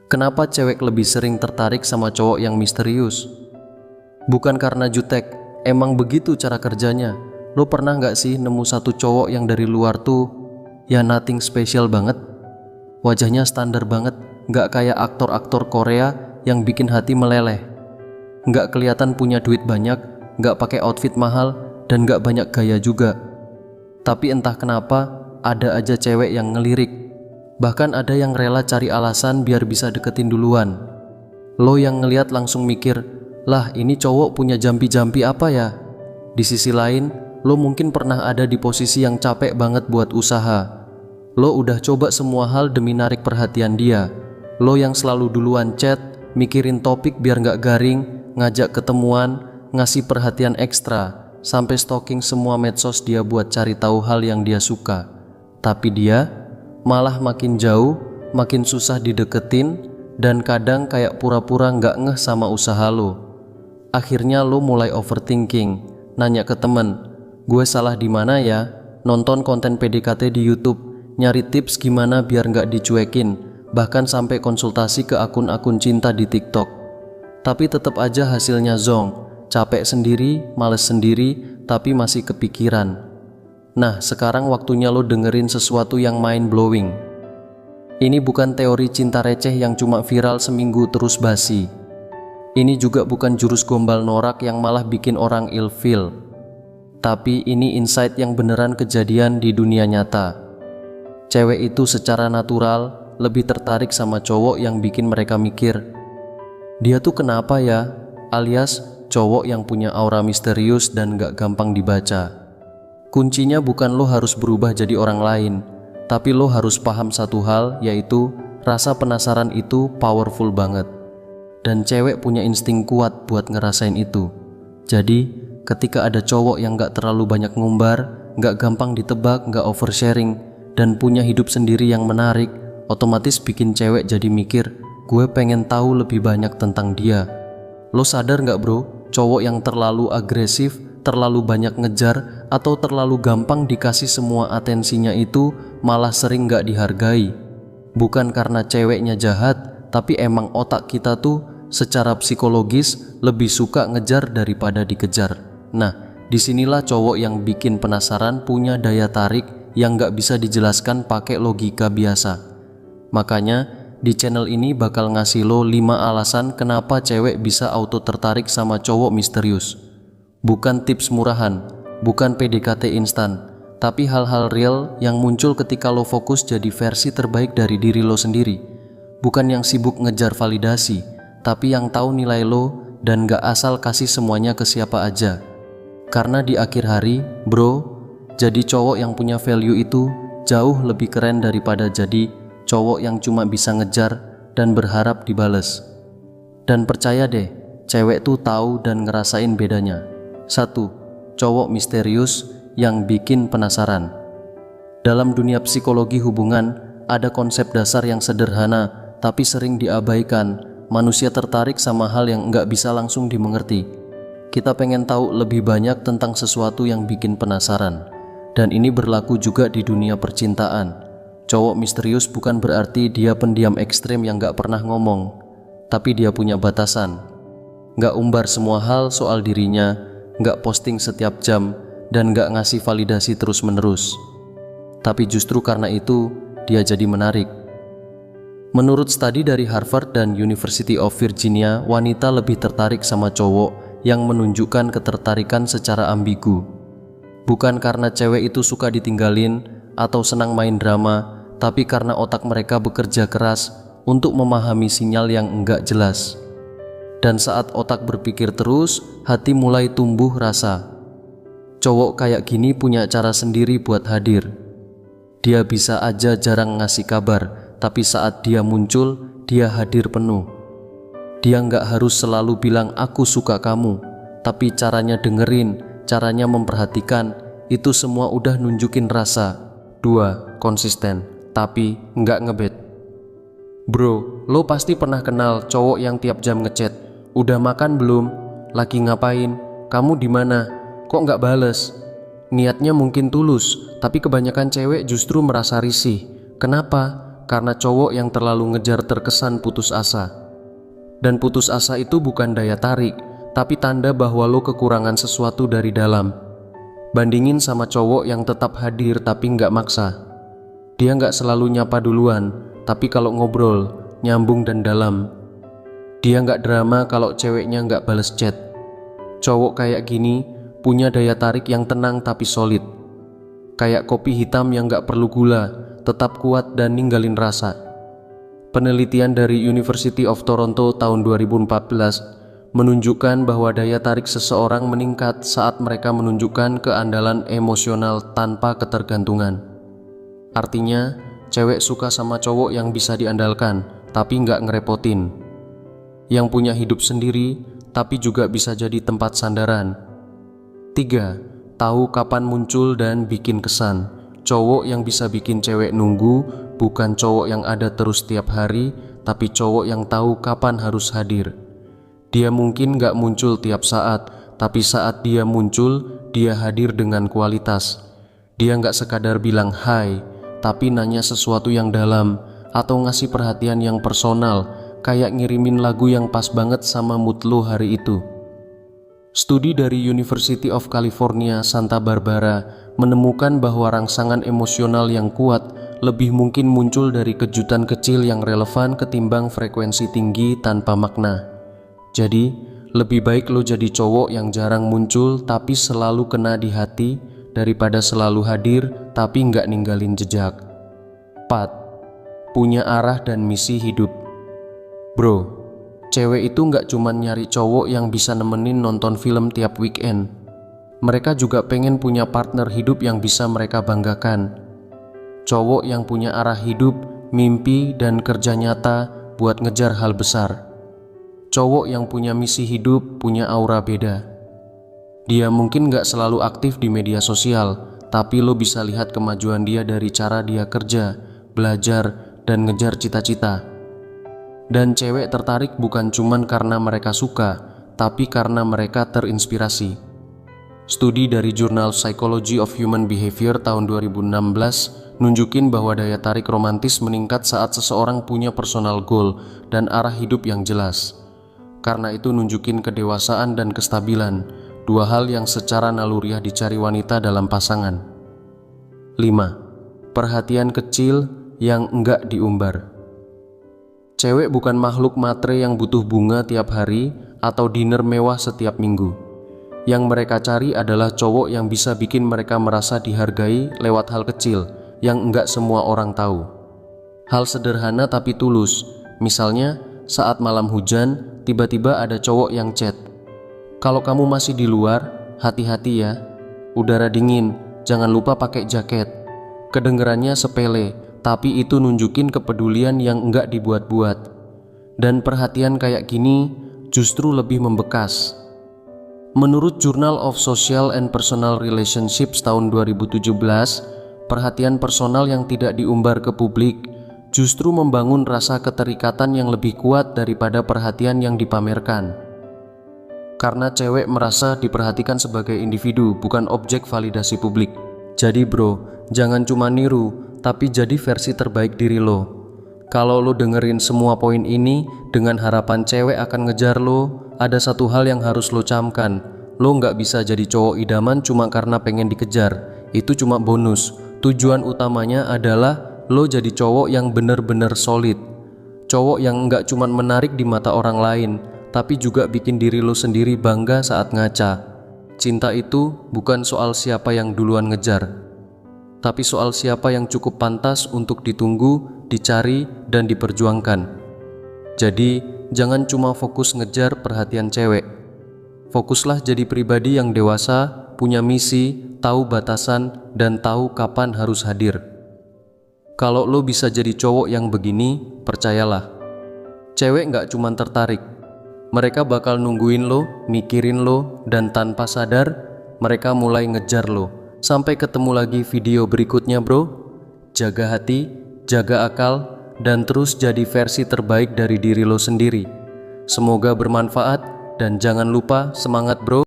Kenapa cewek lebih sering tertarik sama cowok yang misterius? Bukan karena jutek, emang begitu cara kerjanya. Lo pernah gak sih nemu satu cowok yang dari luar tuh ya nothing special banget? Wajahnya standar banget, gak kayak aktor-aktor Korea yang bikin hati meleleh. Gak kelihatan punya duit banyak, gak pakai outfit mahal, dan gak banyak gaya juga. Tapi entah kenapa, ada aja cewek yang ngelirik. Bahkan ada yang rela cari alasan biar bisa deketin duluan. Lo yang ngeliat langsung mikir, lah ini cowok punya jampi-jampi apa ya? Di sisi lain, lo mungkin pernah ada di posisi yang capek banget buat usaha. Lo udah coba semua hal demi narik perhatian dia. Lo yang selalu duluan chat, mikirin topik biar gak garing, ngajak ketemuan, ngasih perhatian ekstra, sampai stalking semua medsos dia buat cari tahu hal yang dia suka. Tapi dia malah makin jauh, makin susah dideketin, dan kadang kayak pura-pura gak ngeh sama usaha lo. Akhirnya lo mulai overthinking, nanya ke temen, gue salah di mana ya? Nonton konten PDKT di YouTube, nyari tips gimana biar gak dicuekin, bahkan sampai konsultasi ke akun-akun cinta di TikTok. Tapi tetap aja hasilnya zonk, capek sendiri, males sendiri, tapi masih kepikiran. Nah, sekarang waktunya lo dengerin sesuatu yang mind-blowing. Ini bukan teori cinta receh yang cuma viral seminggu terus basi. Ini juga bukan jurus gombal norak yang malah bikin orang ilfeel. Tapi ini insight yang beneran kejadian di dunia nyata. Cewek itu secara natural lebih tertarik sama cowok yang bikin mereka mikir, dia tuh kenapa ya? Alias cowok yang punya aura misterius dan gak gampang dibaca. Kuncinya bukan lo harus berubah jadi orang lain, tapi lo harus paham satu hal, yaitu rasa penasaran itu powerful banget. Dan cewek punya insting kuat buat ngerasain itu. Jadi, ketika ada cowok yang gak terlalu banyak ngumbar, gak gampang ditebak, gak oversharing, dan punya hidup sendiri yang menarik, otomatis bikin cewek jadi mikir, gue pengen tahu lebih banyak tentang dia. Lo sadar gak bro, cowok yang terlalu agresif, terlalu banyak ngejar, atau terlalu gampang dikasih semua atensinya itu malah sering gak dihargai. Bukan karena ceweknya jahat, tapi emang otak kita tuh secara psikologis lebih suka ngejar daripada dikejar. Nah, disinilah cowok yang bikin penasaran punya daya tarik yang gak bisa dijelaskan pakai logika biasa. Makanya di channel ini bakal ngasih lo 5 alasan kenapa cewek bisa auto tertarik sama cowok misterius. Bukan tips murahan, bukan PDKT instan, tapi hal-hal real yang muncul ketika lo fokus jadi versi terbaik dari diri lo sendiri. Bukan yang sibuk ngejar validasi, tapi yang tahu nilai lo dan gak asal kasih semuanya ke siapa aja. Karena di akhir hari, bro, jadi cowok yang punya value itu jauh lebih keren daripada jadi cowok yang cuma bisa ngejar dan berharap dibales. Dan percaya deh, cewek tuh tahu dan ngerasain bedanya. 1. Cowok misterius yang bikin penasaran. Dalam dunia psikologi hubungan, ada konsep dasar yang sederhana tapi sering diabaikan. Manusia tertarik sama hal yang nggak bisa langsung dimengerti. Kita pengen tahu lebih banyak tentang sesuatu yang bikin penasaran. Dan ini berlaku juga di dunia percintaan. Cowok misterius bukan berarti dia pendiam ekstrem yang nggak pernah ngomong, tapi dia punya batasan. Nggak umbar semua hal soal dirinya, gak posting setiap jam, dan gak ngasih validasi terus-menerus. Tapi justru karena itu, dia jadi menarik. Menurut studi dari Harvard dan University of Virginia, wanita lebih tertarik sama cowok yang menunjukkan ketertarikan secara ambigu. Bukan karena cewek itu suka ditinggalin atau senang main drama, tapi karena otak mereka bekerja keras untuk memahami sinyal yang enggak jelas. Dan saat otak berpikir terus, hati mulai tumbuh rasa. Cowok kayak gini punya cara sendiri buat hadir. Dia bisa aja jarang ngasih kabar, tapi saat dia muncul, dia hadir penuh. Dia nggak harus selalu bilang aku suka kamu, tapi caranya dengerin, caranya memperhatikan, itu semua udah nunjukin rasa. 2. Konsisten, tapi nggak ngebet. Bro, lo pasti pernah kenal cowok yang tiap jam ngechat. Udah makan belum? Lagi ngapain? Kamu di mana? Kok nggak bales? Niatnya mungkin tulus, tapi kebanyakan cewek justru merasa risih. Kenapa? karena cowok yang terlalu ngejar terkesan putus asa. Dan putus asa itu bukan daya tarik, tapi tanda bahwa lo kekurangan sesuatu dari dalam. Bandingin sama cowok yang tetap hadir tapi nggak maksa. Dia nggak selalu nyapa duluan, tapi kalau ngobrol, nyambung dan dalam. Dia nggak drama kalau ceweknya nggak bales chat. Cowok kayak gini punya daya tarik yang tenang tapi solid. Kayak kopi hitam yang nggak perlu gula, tetap kuat dan ninggalin rasa. Penelitian dari University of Toronto tahun 2014 menunjukkan bahwa daya tarik seseorang meningkat saat mereka menunjukkan keandalan emosional tanpa ketergantungan. Artinya, cewek suka sama cowok yang bisa diandalkan, tapi nggak ngerepotin. Yang punya hidup sendiri, tapi juga bisa jadi tempat sandaran. 3. Tahu kapan muncul dan bikin kesan. Cowok yang bisa bikin cewek nunggu, bukan cowok yang ada terus tiap hari, tapi cowok yang tahu kapan harus hadir. Dia mungkin gak muncul tiap saat, tapi saat dia muncul, dia hadir dengan kualitas. Dia gak sekadar bilang hai, tapi nanya sesuatu yang dalam, atau ngasih perhatian yang personal, kayak ngirimin lagu yang pas banget sama mood lo hari itu. Studi dari University of California, Santa Barbara menemukan bahwa rangsangan emosional yang kuat lebih mungkin muncul dari kejutan kecil yang relevan ketimbang frekuensi tinggi tanpa makna. Jadi, lebih baik lo jadi cowok yang jarang muncul tapi selalu kena di hati daripada selalu hadir tapi nggak ninggalin jejak. 4. Punya arah dan misi hidup. Bro, cewek itu nggak cuman nyari cowok yang bisa nemenin nonton film tiap weekend. Mereka juga pengen punya partner hidup yang bisa mereka banggakan. Cowok yang punya arah hidup, mimpi, dan kerja nyata buat ngejar hal besar. Cowok yang punya misi hidup punya aura beda. Dia mungkin nggak selalu aktif di media sosial, tapi lo bisa lihat kemajuan dia dari cara dia kerja, belajar, dan ngejar cita-cita. Dan cewek tertarik bukan cuman karena mereka suka, tapi karena mereka terinspirasi. Studi dari jurnal Psychology of Human Behavior tahun 2016 nunjukin bahwa daya tarik romantis meningkat saat seseorang punya personal goal dan arah hidup yang jelas. Karena itu nunjukin kedewasaan dan kestabilan, dua hal yang secara naluriah dicari wanita dalam pasangan. 5. Perhatian kecil yang enggak diumbar. Cewek bukan makhluk matre yang butuh bunga tiap hari atau dinner mewah setiap minggu. Yang mereka cari adalah cowok yang bisa bikin mereka merasa dihargai lewat hal kecil yang enggak semua orang tahu. Hal sederhana tapi tulus. Misalnya, saat malam hujan, tiba-tiba ada cowok yang chat. Kalau kamu masih di luar, hati-hati ya. Udara dingin, jangan lupa pakai jaket. Kedengerannya sepele, tapi itu nunjukin kepedulian yang enggak dibuat-buat. Dan perhatian kayak gini justru lebih membekas. Menurut Journal of Social and Personal Relationships tahun 2017, perhatian personal yang tidak diumbar ke publik justru membangun rasa keterikatan yang lebih kuat daripada perhatian yang dipamerkan. Karena cewek merasa diperhatikan sebagai individu, bukan objek validasi publik. Jadi bro, jangan cuma niru, tapi jadi versi terbaik diri lo. Kalau lo dengerin semua poin ini dengan harapan cewek akan ngejar lo, ada satu hal yang harus lo camkan. Lo nggak bisa jadi cowok idaman cuma karena pengen dikejar. Itu cuma bonus. Tujuan utamanya adalah lo jadi cowok yang bener-bener solid. Cowok yang nggak cuma menarik di mata orang lain, tapi juga bikin diri lo sendiri bangga saat ngaca. Cinta itu bukan soal siapa yang duluan ngejar, tapi soal siapa yang cukup pantas untuk ditunggu, dicari, dan diperjuangkan. Jadi, jangan cuma fokus ngejar perhatian cewek. Fokuslah jadi pribadi yang dewasa, punya misi, tahu batasan, dan tahu kapan harus hadir. Kalau lo bisa jadi cowok yang begini, percayalah, cewek nggak cuma tertarik. Mereka bakal nungguin lo, mikirin lo, dan tanpa sadar, mereka mulai ngejar lo. Sampai ketemu lagi video berikutnya bro. Jaga hati, jaga akal, dan terus jadi versi terbaik dari diri lo sendiri. Semoga bermanfaat dan jangan lupa semangat bro.